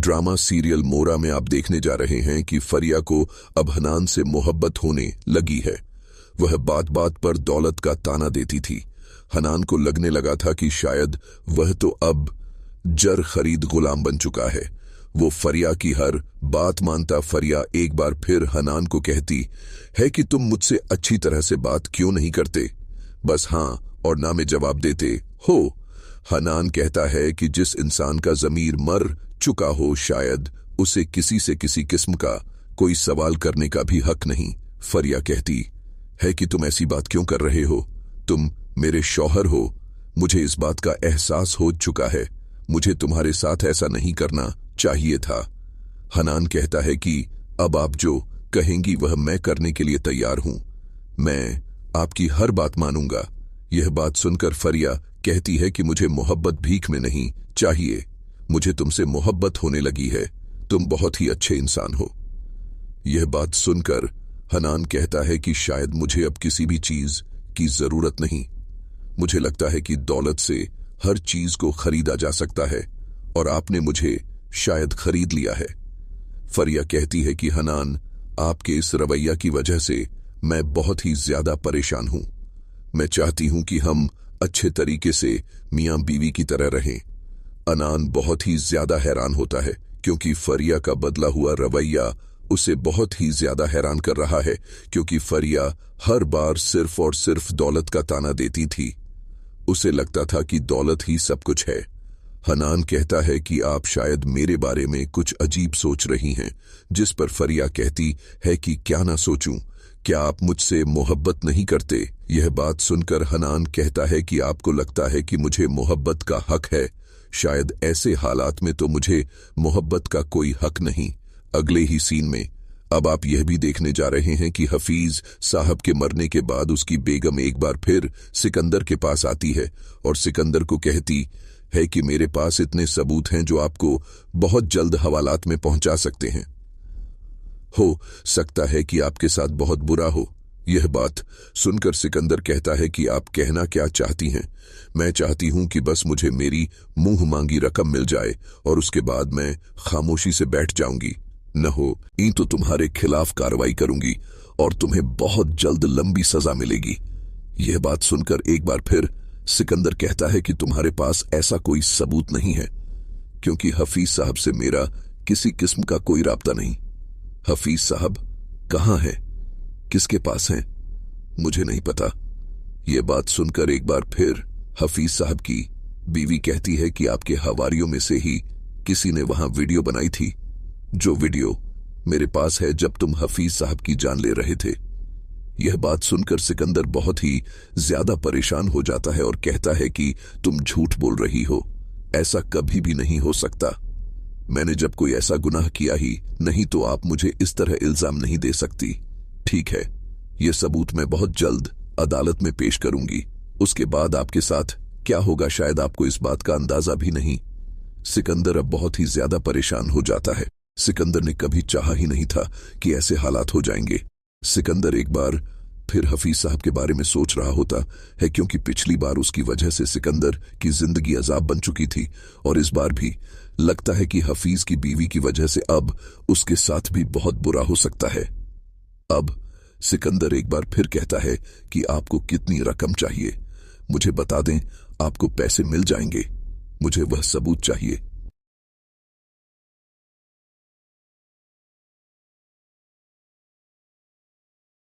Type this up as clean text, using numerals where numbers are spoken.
Drama serial मोरा में आप देखने जा रहे हैं कि फरिया को अब हनान से मोहब्बत होने लगी है। वह बात बात पर दौलत का ताना देती थी। हनान को लगने लगा था कि शायद वह तो अब जर खरीद गुलाम बन चुका है। वो फरिया की हर बात मानता। फरिया एक बार फिर हनान को कहती है कि तुम मुझसे अच्छी तरह से बात क्यों नहीं करते, बस हाँ और ना में जवाब देते हो। हनान कहता है कि जिस इंसान का ज़मीर मर चुका हो शायद उसे किसी से किसी किस्म का कोई सवाल करने का भी हक नहीं। फरिया कहती है कि तुम ऐसी बात क्यों कर रहे हो, तुम मेरे शौहर हो, मुझे इस बात का एहसास हो चुका है, मुझे तुम्हारे साथ ऐसा नहीं करना चाहिए था। हनान कहता है कि अब आप जो कहेंगी वह मैं करने के लिए तैयार हूं, मैं आपकी हर बात मानूंगा। यह बात सुनकर फरिया कहती है कि मुझे मोहब्बत भीख में नहीं चाहिए, मुझे तुमसे मोहब्बत होने लगी है, तुम बहुत ही अच्छे इंसान हो। यह बात सुनकर हनान कहता है कि शायद मुझे अब किसी भी चीज की जरूरत नहीं, मुझे लगता है कि दौलत से हर चीज को खरीदा जा सकता है और आपने मुझे शायद खरीद लिया है। फरिया कहती है कि हनान, आपके इस रवैया की वजह से मैं बहुत ही ज्यादा परेशान हूं। मैं चाहती हूं कि हम अच्छे तरीके से मियां बीवी की तरह रहें। हनान बहुत ही ज्यादा हैरान होता है क्योंकि फरिया का बदला हुआ रवैया उसे बहुत ही ज्यादा हैरान कर रहा है, क्योंकि फरिया हर बार सिर्फ और सिर्फ दौलत का ताना देती थी। उसे लगता था कि दौलत ही सब कुछ है। हनान कहता है कि आप शायद मेरे बारे में कुछ अजीब सोच रही हैं, जिस पर फरिया कहती है कि क्या ना सोचूं, क्या आप मुझसे मोहब्बत नहीं करते। यह बात सुनकर हनान कहता है कि आपको लगता है कि मुझे मोहब्बत का हक है, शायद ऐसे हालात में तो मुझे मोहब्बत का कोई हक नहीं। अगले ही सीन में अब आप यह भी देखने जा रहे हैं कि हफीज साहब के मरने के बाद उसकी बेगम एक बार फिर सिकंदर के पास आती है और सिकंदर को कहती है कि मेरे पास इतने सबूत हैं जो आपको बहुत जल्द हवालात में पहुंचा सकते हैं, हो सकता है कि आपके साथ बहुत बुरा हो। यह बात सुनकर सिकंदर कहता है कि आप कहना क्या चाहती हैं, मैं चाहती हूं कि बस मुझे मेरी मुंह मांगी रकम मिल जाए और उसके बाद मैं खामोशी से बैठ जाऊंगी, न हो ईं तो तुम्हारे खिलाफ कार्रवाई करूंगी और तुम्हें बहुत जल्द लंबी सजा मिलेगी। यह बात सुनकर एक बार फिर सिकंदर कहता है कि तुम्हारे पास ऐसा कोई सबूत नहीं है, क्योंकि हफीज साहब से मेरा किसी किस्म का कोई राब्ता नहीं। हफीज साहब कहाँ हैं, किसके पास हैं, मुझे नहीं पता। यह बात सुनकर एक बार फिर हफीज साहब की बीवी कहती है कि आपके हवारियों में से ही किसी ने वहां वीडियो बनाई थी, जो वीडियो मेरे पास है जब तुम हफीज साहब की जान ले रहे थे। यह बात सुनकर सिकंदर बहुत ही ज्यादा परेशान हो जाता है और कहता है कि तुम झूठ बोल रही हो, ऐसा कभी भी नहीं हो सकता, मैंने जब कोई ऐसा गुनाह किया ही नहीं तो आप मुझे इस तरह इल्जाम नहीं दे सकती। ठीक है, यह सबूत मैं बहुत जल्द अदालत में पेश करूंगी, उसके बाद आपके साथ क्या होगा शायद आपको इस बात का अंदाजा भी नहीं। सिकंदर अब बहुत ही ज्यादा परेशान हो जाता है। सिकंदर ने कभी चाहा ही नहीं था कि ऐसे हालात हो जाएंगे। सिकंदर एक बार फिर हफीज साहब के बारे में सोच रहा होता है, क्योंकि पिछली बार उसकी वजह से सिकंदर की जिंदगी अजाब बन चुकी थी और इस बार भी लगता है कि हफीज की बीवी की वजह से अब उसके साथ भी बहुत बुरा हो सकता है। अब सिकंदर एक बार फिर कहता है कि आपको कितनी रकम चाहिए, मुझे बता दें, आपको पैसे मिल जाएंगे, मुझे वह सबूत चाहिए।